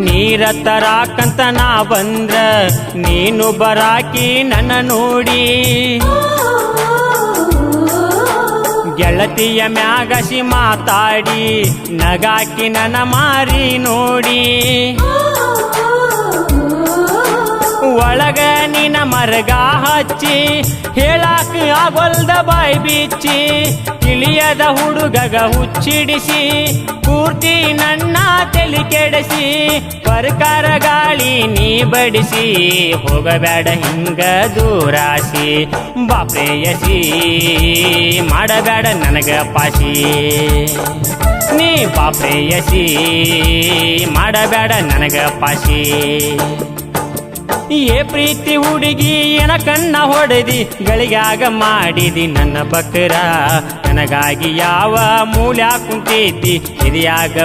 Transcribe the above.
ನೀರ ತರಾಕಂತ ನಾ ಬಂದ್ರ ನೀನು ಬರಾಕಿ ನನ್ನ ನೋಡಿ ಗೆಳತಿಯ ಮ್ಯಾಗಸಿ ಮಾತಾಡಿ ನಗಾಕಿ ನನ್ನ ಮಾರಿ ನೋಡಿ ಒಳಗ ನಿನ್ನ ಮರಗ ಹಚ್ಚಿ ಹೇಳಾಕ ಆಗೊಲ್ದ ಬಾಯ್ ಬಿಚ್ಚಿ ತಿಳಿಯದ ಹುಡುಗಗ ಹುಚ್ಚಿಡಿಸಿ ಪೂರ್ತಿ ನನ್ನ ತಲೆ ಕೆಡಿಸಿ ಪರ್ಕಾರ ಗಾಳಿ ನೀ ಬಡಿಸಿ ಹೋಗಬೇಡ ಹಿಂಗ ದೂರಾಸಿ ಬಾಪ್ರೇಯಸಿ ಮಾಡಬೇಡ ನನಗ ಪಾಸಿ ನೀ ಬಾಪ್ರೇಯಸಿ ಮಾಡಬೇಡ ನನಗ ಪಾಸಿ ಏ ಪ್ರೀತಿ ಹುಡುಗಿ ಎನ ಕಣ್ಣ ಹೊಡೆದಿ ಗಳಿಗಾಗ ಮಾಡಿದಿ ನನ್ನ ಬಕರ ನನಗಾಗಿ ಯಾವ ಮೂಲ್ಯ ಕುಂತೈತಿ ಇದ್ಯಾಗ